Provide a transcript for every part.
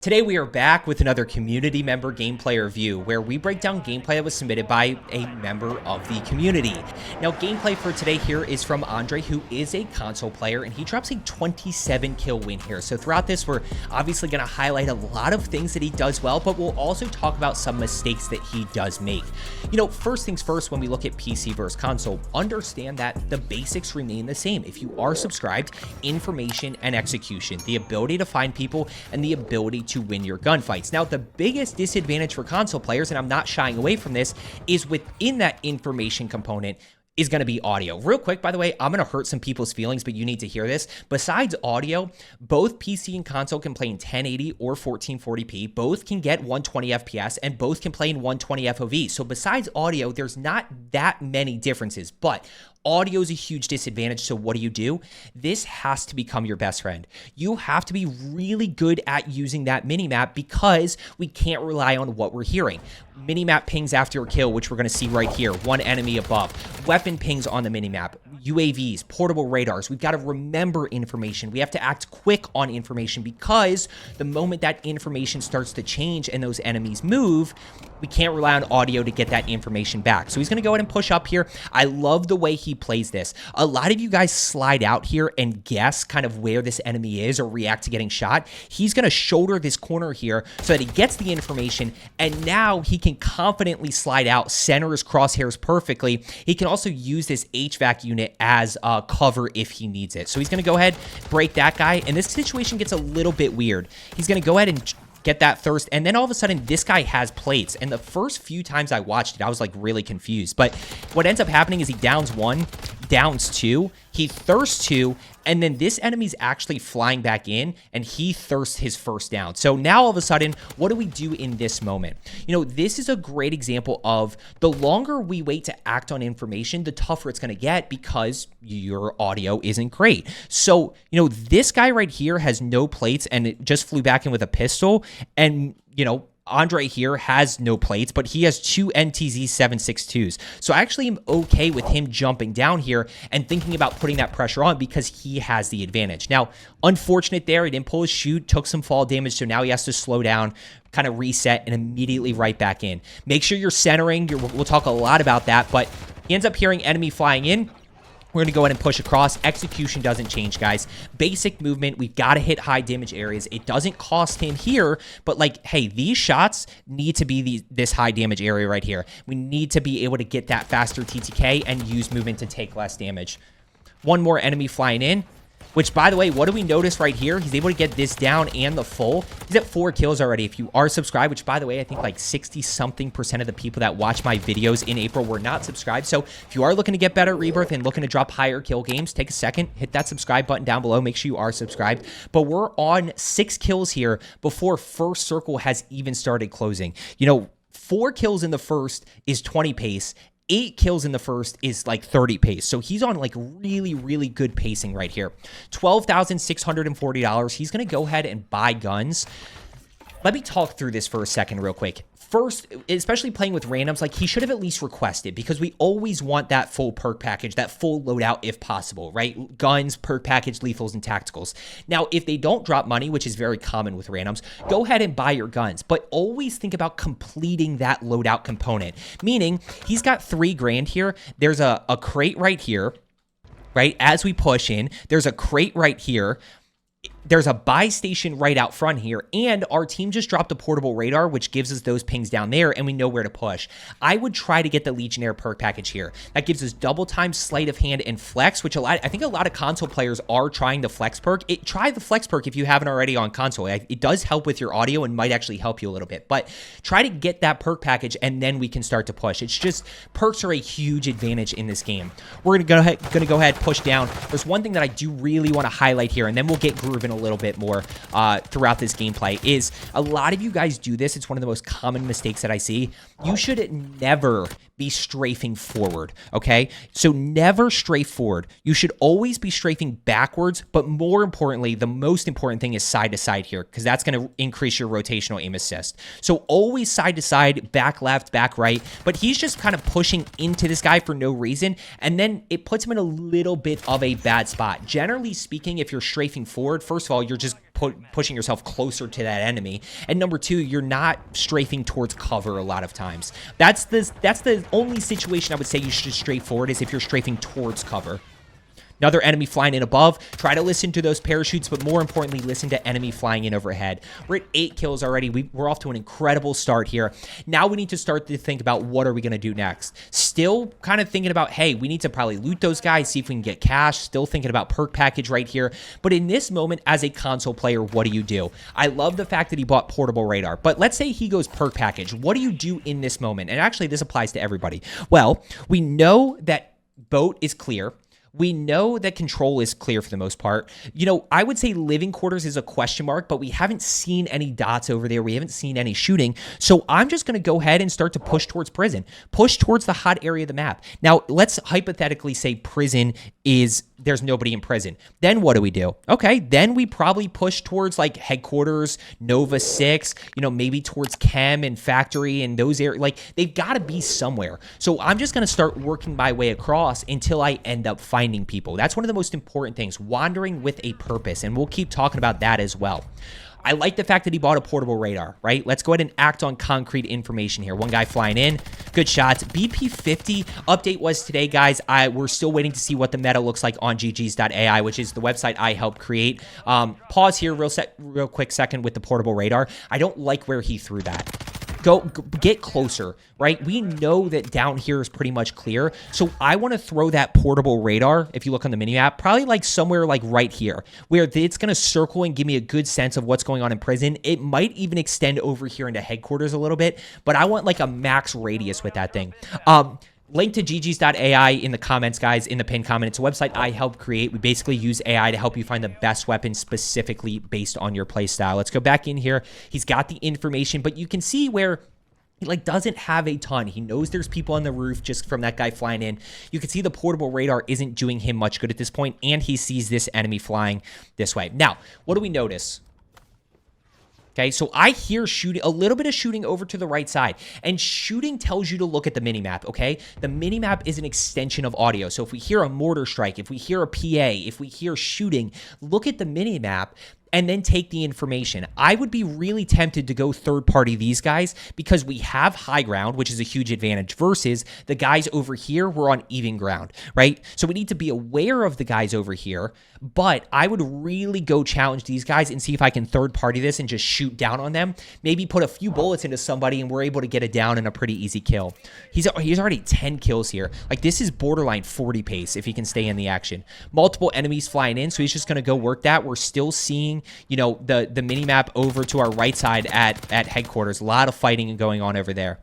Today we are back with another community member gameplay review where we break down gameplay that was submitted by a member of the community. Now gameplay for today here is from Andre, who is a console player, and he drops a 27 kill win here. So throughout this we're obviously going to highlight a lot of things that he does well, but we'll also talk about some mistakes that he does make. You know, first things first, when we look at PC versus console, understand that the basics remain the same. If you are subscribed, information and execution, the ability to find people and the ability to win your gunfights. Now, the biggest disadvantage for console players, and I'm not shying away from this, is within that information component is going to be audio. Real quick, by the way, I'm going to hurt some people's feelings, but you need to hear this. Besides audio, both PC and console can play in 1080 or 1440p. Both can get 120 FPS, and both can play in 120 FOV. So besides audio, there's not that many differences, but audio is a huge disadvantage. So what do? This has to become your best friend. You have to be really good at using that minimap because we can't rely on what we're hearing. Minimap pings after a kill, which we're going to see right here. One enemy above. Weapon pings on the minimap. UAVs, portable radars. We've got to remember information. We have to act quick on information because the moment that information starts to change and those enemies move, we can't rely on audio to get that information back. So he's going to go ahead and push up here. I love the way he plays this. A lot of you guys slide out here and guess kind of where this enemy is or react to getting shot. He's going to shoulder this corner here so that he gets the information, and now he can confidently slide out, center his crosshairs perfectly. He can also use this HVAC unit as cover if he needs it. So he's going to go ahead, break that guy, and this situation gets a little bit weird. He's going to go ahead and get that thirst, and then all of a sudden this guy has plates, and the first few times I watched it I was like really confused, but what ends up happening is he downs one, downs two, he thirsts two, and then this enemy's actually flying back in and he thirsts his first down. So now all of a sudden, what do we do in this moment? You know, this is a great example of the longer we wait to act on information, the tougher it's going to get because your audio isn't great. So, you know, this guy right here has no plates and it just flew back in with a pistol, and, you know, Andre here has no plates, but he has two NTZ 7.62s. So I actually am okay with him jumping down here and thinking about putting that pressure on because he has the advantage. Now, unfortunate there, he didn't pull his shoot, took some fall damage, so now he has to slow down, kind of reset, and immediately right back in. Make sure you're centering. We'll talk a lot about that, but he ends up hearing enemy flying in. We're going to go ahead and push across. Execution doesn't change, guys. Basic movement. We've got to hit high damage areas. It doesn't cost him here, but like, hey, these shots need to be this high damage area right here. We need to be able to get that faster TTK and use movement to take less damage. One more enemy flying in. Which, by the way, what do we notice right here? He's able to get this down and the full. He's at 4 kills already. If you are subscribed, which, by the way, I think like 60-something% of the people that watch my videos in April were not subscribed. So if you are looking to get better at Rebirth and looking to drop higher kill games, take a second, hit that subscribe button down below. Make sure you are subscribed. But we're on 6 kills here before first circle has even started closing. You know, 4 kills in the first is 20 pace. 8 kills in the first is like 30 pace. So he's on like really, really good pacing right here. $12,640. He's going to go ahead and buy guns. Let me talk through this for a second real quick. First, especially playing with randoms, like he should have at least requested, because we always want that full perk package, that full loadout if possible, right? Guns, perk package, lethals, and tacticals. Now, if they don't drop money, which is very common with randoms, go ahead and buy your guns, but always think about completing that loadout component. Meaning, he's got $3 grand here. There's a crate right here, right? As we push in, there's a crate right here. There's a buy station right out front here, and our team just dropped a portable radar, which gives us those pings down there, and we know where to push. I would try to get the Legionnaire perk package here. That gives us double time, sleight of hand, and flex, which I think a lot of console players are trying the flex perk. Try the flex perk if you haven't already on console. It does help with your audio and might actually help you a little bit, but try to get that perk package, and then we can start to push. It's just, perks are a huge advantage in this game. We're gonna go ahead, push down. There's one thing that I do really want to highlight here, and then we'll get grooving a little bit more throughout this gameplay, is a lot of you guys do this. It's one of the most common mistakes that I see. You should never be strafing forward, okay? So never strafe forward. You should always be strafing backwards, but more importantly, the most important thing is side to side here, because that's going to increase your rotational aim assist. So always side to side, back left, back right, but he's just kind of pushing into this guy for no reason, and then it puts him in a little bit of a bad spot. Generally speaking, if you're strafing forward, first of all, you're just pushing yourself closer to that enemy. And number two, you're not strafing towards cover a lot of times. That's the only situation I would say you should strafe forward is if you're strafing towards cover. Another enemy flying in above. Try to listen to those parachutes, but more importantly, listen to enemy flying in overhead. We're at 8 kills already. We're off to an incredible start here. Now we need to start to think about what are we going to do next. Still kind of thinking about, hey, we need to probably loot those guys, see if we can get cash. Still thinking about perk package right here. But in this moment, as a console player, what do? I love the fact that he bought portable radar, but let's say he goes perk package. What do you do in this moment? And actually, this applies to everybody. Well, we know that boat is clear. We know that control is clear for the most part. You know, I would say living quarters is a question mark, but we haven't seen any dots over there. We haven't seen any shooting. So I'm just going to go ahead and start to push towards prison. Push towards the hot area of the map. Now, let's hypothetically say prison is, there's nobody in prison. Then what do? Okay, then we probably push towards like headquarters, Nova 6, you know, maybe towards chem and factory and those areas. Like, they've got to be somewhere. So I'm just going to start working my way across until I end up finding people. That's one of the most important things, wandering with a purpose, and we'll keep talking about that as well. I like the fact that he bought a portable radar, right? Let's go ahead and act on concrete information here. One guy flying in. Good shots. BP50 update was today, guys. We're still waiting to see what the meta looks like on GGs.ai, which is the website I helped create. Pause here real quick second with the portable radar. I don't like where he threw that. Go get closer, right? We know that down here is pretty much clear. So I want to throw that portable radar, if you look on the mini map, probably like somewhere like right here, where it's going to circle and give me a good sense of what's going on in prison. It might even extend over here into headquarters a little bit, but I want like a max radius with that thing. Link to GGs.ai in the comments, guys, in the pinned comment. It's a website I helped create. We basically use AI to help you find the best weapon specifically based on your play style. Let's go back in here. He's got the information, but you can see where he like doesn't have a ton. He knows there's people on the roof just from that guy flying in. You can see the portable radar isn't doing him much good at this point, and he sees this enemy flying this way. Now, what do we notice? Okay, so I hear shooting, a little bit of shooting over to the right side, and shooting tells you to look at the minimap, okay? The minimap is an extension of audio, so if we hear a mortar strike, if we hear a PA, if we hear shooting, look at the minimap and then take the information. I would be really tempted to go third party these guys because we have high ground, which is a huge advantage, versus the guys over here, we're on even ground, right? So we need to be aware of the guys over here, but I would really go challenge these guys and see if I can third party this and just shoot down on them. Maybe put a few bullets into somebody and we're able to get it down in a pretty easy kill. He's already 10 kills here. Like, this is borderline 40 pace if he can stay in the action. Multiple enemies flying in, so he's just going to go work that. We're still seeing, you know, the mini-map over to our right side at headquarters. A lot of fighting going on over there.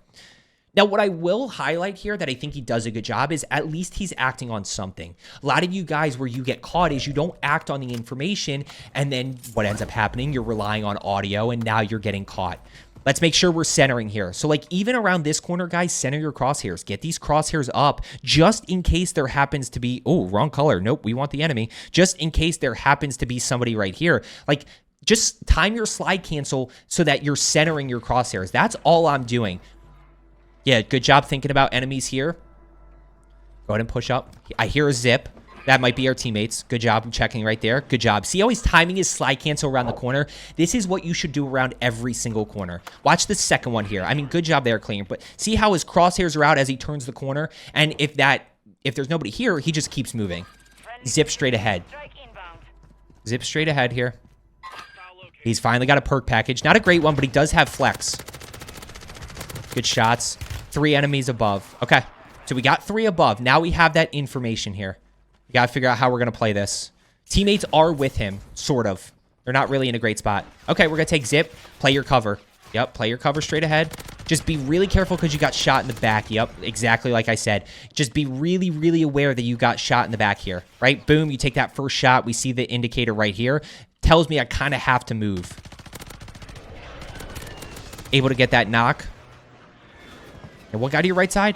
Now, what I will highlight here that I think he does a good job is at least he's acting on something. A lot of you guys, where you get caught is you don't act on the information, and then what ends up happening, you're relying on audio, and now you're getting caught. Let's make sure we're centering here. So, like, even around this corner, guys, center your crosshairs. Get these crosshairs up just in case there happens to be... Oh, wrong color. Nope, we want the enemy. Just in case there happens to be somebody right here. Like, just time your slide cancel so that you're centering your crosshairs. That's all I'm doing. Yeah, good job thinking about enemies here. Go ahead and push up. I hear a zip. That might be our teammates. Good job checking right there. Good job. See how he's timing his slide cancel around the corner? This is what you should do around every single corner. Watch the second one here. I mean, good job there, clearing. But see how his crosshairs are out as he turns the corner? And if there's nobody here, he just keeps moving. Zip straight ahead. Zip straight ahead here. He's finally got a perk package. Not a great one, but he does have flex. Good shots. 3 enemies above. Okay. So we got 3 above. Now we have that information here. We got to figure out how we're going to play this. Teammates are with him, sort of. They're not really in a great spot. Okay, we're going to take zip. Play your cover. Yep, play your cover straight ahead. Just be really careful because you got shot in the back. Yep, exactly like I said. Just be really, really aware that you got shot in the back here, right? Boom, you take that first shot. We see the indicator right here. Tells me I kind of have to move. Able to get that knock. And one guy to your right side.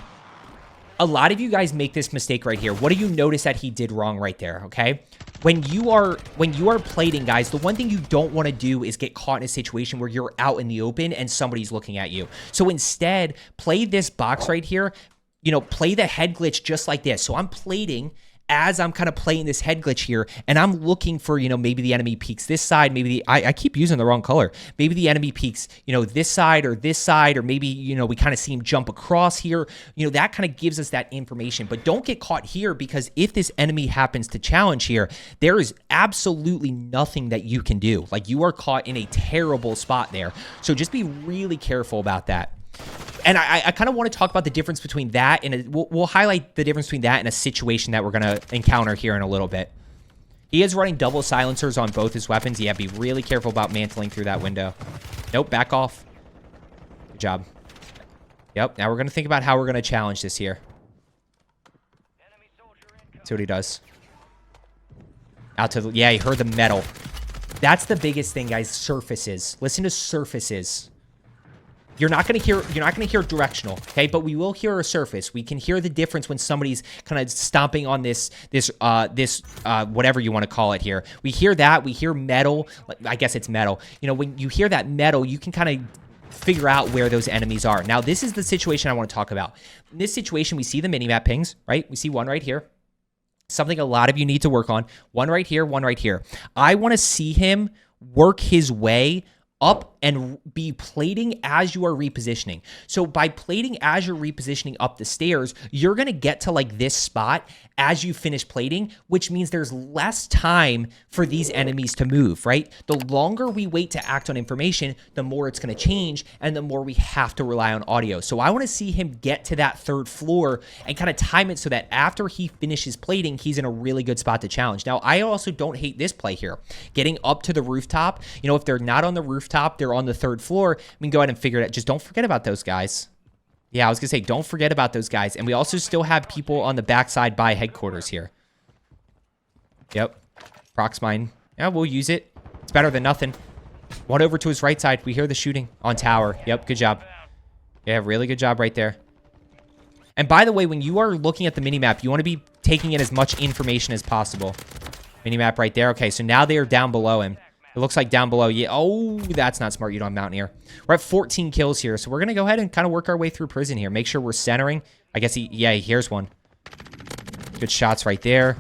A lot of you guys make this mistake right here. What do you notice that he did wrong right there, okay? When you are plating, guys, the one thing you don't want to do is get caught in a situation where you're out in the open and somebody's looking at you. So instead, play this box right here. You know, play the head glitch just like this. So I'm plating, as I'm kind of playing this head glitch here, and I'm looking for, you know, maybe the enemy peeks this side, maybe I keep using the wrong color. Maybe the enemy peeks, you know, this side, or maybe, you know, we kind of see him jump across here. You know, that kind of gives us that information. But don't get caught here, because if this enemy happens to challenge here, there is absolutely nothing that you can do. Like, you are caught in a terrible spot there. So just be really careful about that. And I kind of want to talk about the difference between that and we'll highlight the difference between that and a situation that we're going to encounter here in a little bit. He is running double silencers on both his weapons. Yeah, be really careful about mantling through that window. Nope, back off. Good job. Yep, now we're going to think about how we're going to challenge this here. See what he does. Out to the... Yeah, he heard the metal. That's the biggest thing, guys. Surfaces. Listen to surfaces. You're not going to hear directional, okay? But we will hear a surface. We can hear the difference when somebody's kind of stomping on this whatever you want to call it here. We hear that. We hear metal. I guess it's metal. You know, when you hear that metal, you can kind of figure out where those enemies are. Now, this is the situation I want to talk about. In this situation, we see the minimap pings, right? We see one right here. Something a lot of you need to work on. One right here, one right here. I want to see him work his way up and be plating as you are repositioning. So by plating as you're repositioning up the stairs, you're going to get to like this spot as you finish plating, which means there's less time for these enemies to move, right? The longer we wait to act on information, the more it's going to change and the more we have to rely on audio. So I want to see him get to that third floor and kind of time it so that after he finishes plating, he's in a really good spot to challenge. Now, I also don't hate this play here. Getting up to the rooftop, you know, if they're not on the rooftop, they're on the third floor, we can go ahead and figure it out. Just don't forget about those guys. Yeah, I was going to say, don't forget about those guys. And we also still have people on the backside by headquarters here. Yep. Prox mine. Yeah, we'll use it. It's better than nothing. One over to his right side. We hear the shooting on tower. Yep, good job. Yeah, really good job right there. And by the way, when you are looking at the minimap, you want to be taking in as much information as possible. Minimap right there. Okay, so now they are down below him. It looks like down below. Yeah. Oh, that's not smart. You don't Mountaineer. We're at 14 kills here. So we're going to go ahead and kind of work our way through prison here. Make sure we're centering. I guess he hears one. Good shots right there.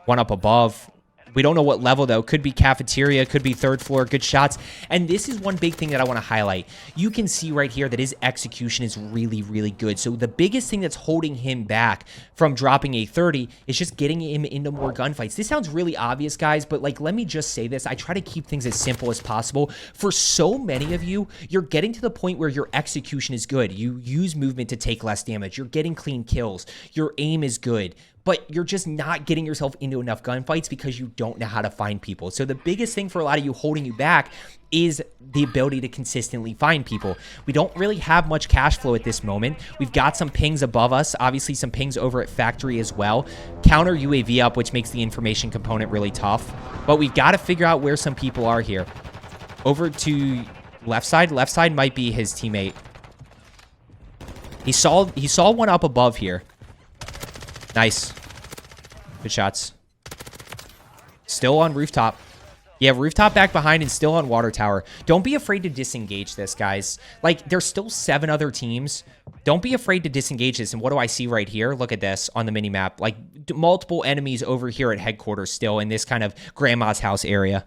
One up above. We don't know what level, though. Could be cafeteria. Could be third floor. Good shots. And this is one big thing that I want to highlight. You can see right here that his execution is really, really good. So the biggest thing that's holding him back from dropping a 30 is just getting him into more gunfights. This sounds really obvious, guys, but like, let me just say this. I try to keep things as simple as possible. For so many of you, you're getting to the point where your execution is good. You use movement to take less damage. You're getting clean kills. Your aim is good. But you're just not getting yourself into enough gunfights because you don't know how to find people. So the biggest thing for a lot of you holding you back is the ability to consistently find people. We don't really have much cash flow at this moment. We've got some pings above us, obviously some pings over at factory as well. Counter UAV up, which makes the information component really tough. But we've got to figure out where some people are here. Over to left side. Left side might be his teammate. He saw one up above here. Nice. Good shots. Still on rooftop. Yeah, rooftop back behind and still on water tower. Don't be afraid to disengage this, guys. Like, there's still 7 other teams. Don't be afraid to disengage this. And what do I see right here? Look at this on the minimap. Like, multiple enemies over here at headquarters still in this kind of grandma's house area.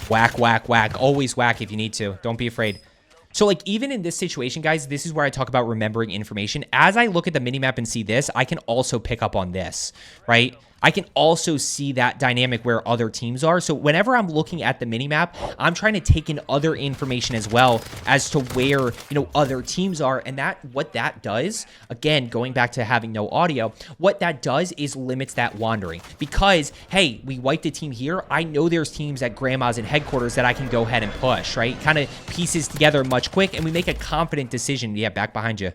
Whack, whack, whack. Always whack if you need to. Don't be afraid. So, like, even in this situation, guys, this is where I talk about remembering information. As I look at the minimap and see this, I can also pick up on this, right? I can also see that dynamic where other teams are. So whenever I'm looking at the minimap, I'm trying to take in other information as well as to where, you know, other teams are. And what that does, again, going back to having no audio, what that does is limits that wandering. Because, hey, we wiped a team here. I know there's teams at grandma's and headquarters that I can go ahead and push, right? Kind of pieces together much quick, and we make a confident decision. Yeah, back behind you.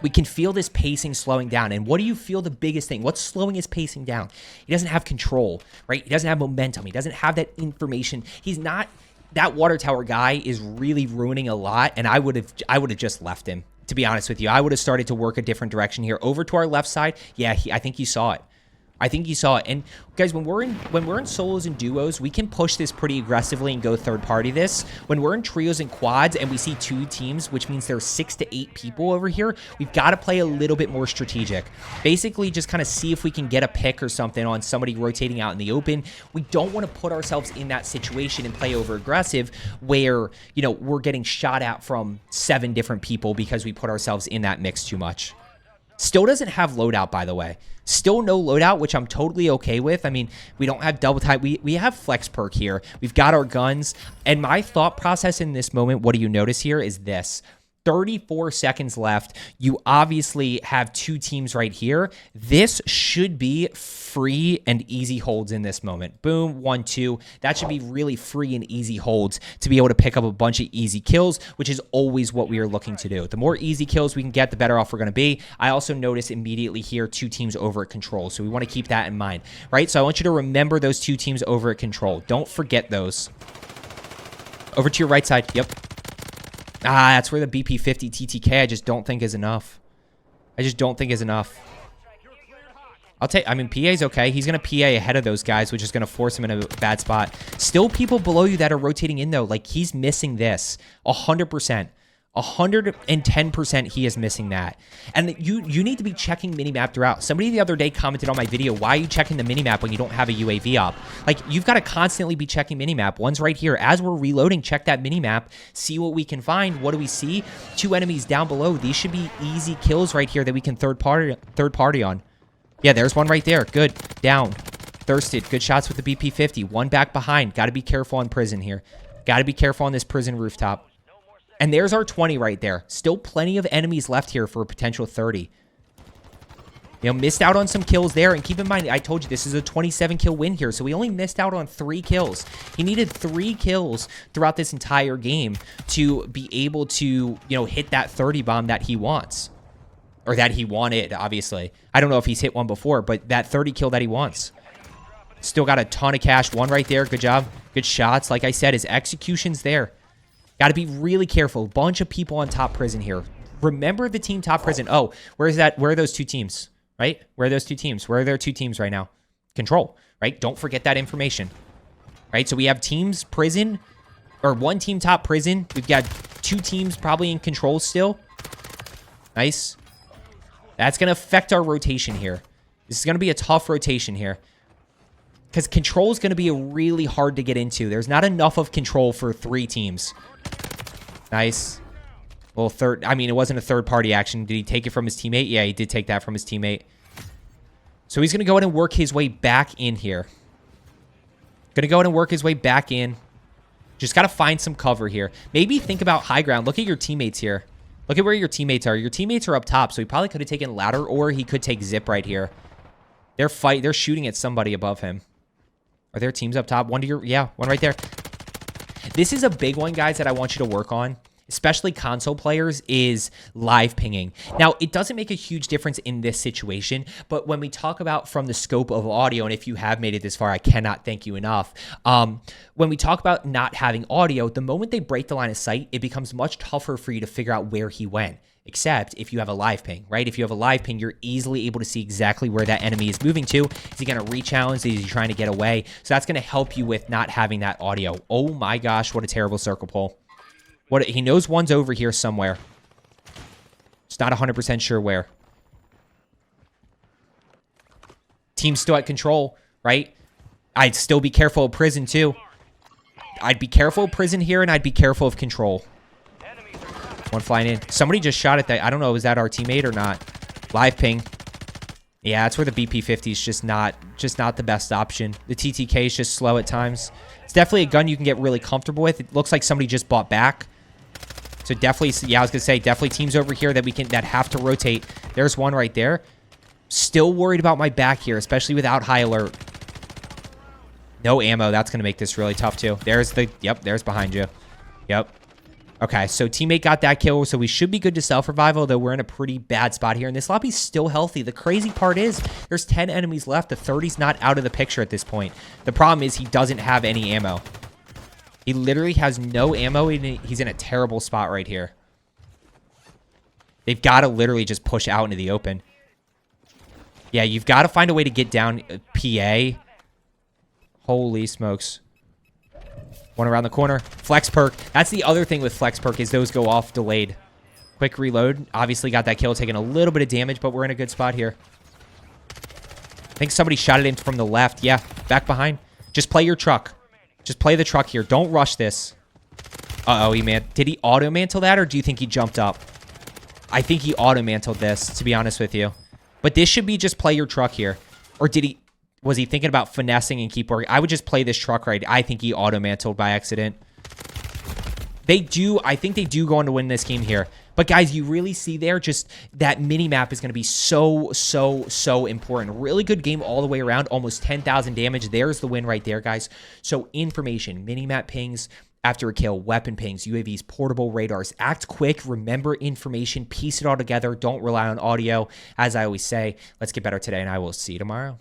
We can feel this pacing slowing down. And what do you feel the biggest thing? What's slowing his pacing down? He doesn't have control, right? He doesn't have momentum. He doesn't have that information. He's not... That water tower guy is really ruining a lot, and I would have just left him, to be honest with you. I would have started to work a different direction here. Over to our left side. Yeah, I think he saw it. I think you saw it. And guys, when we're in solos and duos, we can push this pretty aggressively and go third party this. When we're in trios and quads and we see 2 teams, which means there's 6 to 8 people over here, we've got to play a little bit more strategic. Basically, just kind of see if we can get a pick or something on somebody rotating out in the open. We don't want to put ourselves in that situation and play over aggressive where, you know, we're getting shot at from 7 different people because we put ourselves in that mix too much. Still doesn't have loadout, by the way. Still no loadout, which I'm totally okay with. I mean, we don't have double type. We have flex perk here. We've got our guns. And my thought process in this moment, what do you notice here, is this. 34 seconds left. You obviously have 2 teams right here. This should be free and easy holds in this moment. Boom, 1, 2. That should be really free and easy holds to be able to pick up a bunch of easy kills, which is always what we are looking to do. The more easy kills we can get, the better off we're going to be. I also notice immediately here 2 teams over at control, so we want to keep that in mind, right? So I want you to remember those 2 teams over at control. Don't forget those. Over to your right side. Yep. Ah, that's where the BP50 TTK I just don't think is enough. I just don't think is enough. I mean, PA's okay. He's going to PA ahead of those guys, which is going to force him in a bad spot. Still people below you that are rotating in, though. Like, he's missing this. 100%. 110% he is missing that. And you need to be checking minimap throughout. Somebody the other day commented on my video, why are you checking the minimap when you don't have a UAV up? Like, you've got to constantly be checking minimap. One's right here. As we're reloading, check that minimap, see what we can find. What do we see? 2 enemies down below. These should be easy kills right here that we can third party on. Yeah, there's one right there. Good. Down. Thirsted. Good shots with the BP50. One back behind. Got to be careful on prison here. Got to be careful on this prison rooftop. And there's our 20 right there. Still plenty of enemies left here for a potential 30. You know, missed out on some kills there. And keep in mind, I told you this is a 27 kill win here. So we only missed out on 3 kills. He needed 3 kills throughout this entire game to be able to, you know, hit that 30 bomb that he wants. Or that he wanted, obviously. I don't know if he's hit one before, but that 30 kill that he wants. Still got a ton of cash. One right there. Good job. Good shots. Like I said, his execution's there. Got to be really careful. Bunch of people on top prison here. Remember the team top prison. Oh, where is that? Where are those 2 teams? Right? Where are those 2 teams? Where are there 2 teams right now? Control. Right? Don't forget that information. Right? So we have teams prison, or 1 team top prison. We've got 2 teams probably in control still. Nice. That's going to affect our rotation here. This is going to be a tough rotation here. Because control is going to be really hard to get into. There's not enough of control for 3 teams. Nice. Well, it wasn't a third-party action. Did he take it from his teammate? Yeah, he did take that from his teammate. So he's going to go ahead and work his way back in here. Going to go ahead and work his way back in. Just got to find some cover here. Maybe think about high ground. Look at your teammates here. Look at where your teammates are. Your teammates are up top, so he probably could have taken ladder, or he could take zip right here. They're shooting at somebody above him. Are there teams up top? One right there. This is a big one, guys, that I want you to work on, especially console players, is live pinging. Now, it doesn't make a huge difference in this situation, but when we talk about from the scope of audio, and if you have made it this far, I cannot thank you enough. When we talk about not having audio, the moment they break the line of sight, it becomes much tougher for you to figure out where he went. Except if you have a live ping, right? If you have a live ping, you're easily able to see exactly where that enemy is moving to. Is he going to re-challenge? Is he trying to get away? So that's going to help you with not having that audio. Oh my gosh, what a terrible circle pull. He knows one's over here somewhere. Just not 100% sure where. Team's still at control, right? I'd still be careful of prison too. I'd be careful of prison here, and I'd be careful of control. One flying in. Somebody just shot at that. I don't know, was that our teammate or not? Live ping. Yeah, that's where the BP50 is just not the best option. The TTK is just slow at times. It's definitely a gun you can get really comfortable with. It looks like somebody just bought back. So definitely, yeah, I was gonna say definitely teams over here that have to rotate. There's one right there. Still worried about my back here, especially without high alert. No ammo. That's gonna make this really tough too. There's behind you. Yep. Okay, so teammate got that kill, so we should be good to self-revival, though we're in a pretty bad spot here. And this lobby's still healthy. The crazy part is there's 10 enemies left. The 30's not out of the picture at this point. The problem is he doesn't have any ammo. He literally has no ammo, and he's in a terrible spot right here. They've got to literally just push out into the open. Yeah, you've got to find a way to get down PA. Holy smokes. One around the corner. Flex perk. That's the other thing with flex perk is those go off delayed. Quick reload. Obviously got that kill, taking a little bit of damage, but we're in a good spot here. I think somebody shot at him from the left. Yeah, back behind. Just play your truck. Just play the truck here. Don't rush this. Uh-oh, did he auto-mantle that, or do you think he jumped up? I think he auto-mantled this, to be honest with you. But this should be just play your truck here. Or was he thinking about finessing and keep working? I would just play this truck right. I think he auto-mantled by accident. I think they do go on to win this game here. But guys, you really see there just that mini-map is going to be so important. Really good game all the way around. Almost 10,000 damage. There's the win right there, guys. So information, mini-map pings after a kill, weapon pings, UAVs, portable radars. Act quick. Remember information. Piece it all together. Don't rely on audio. As I always say, let's get better today, and I will see you tomorrow.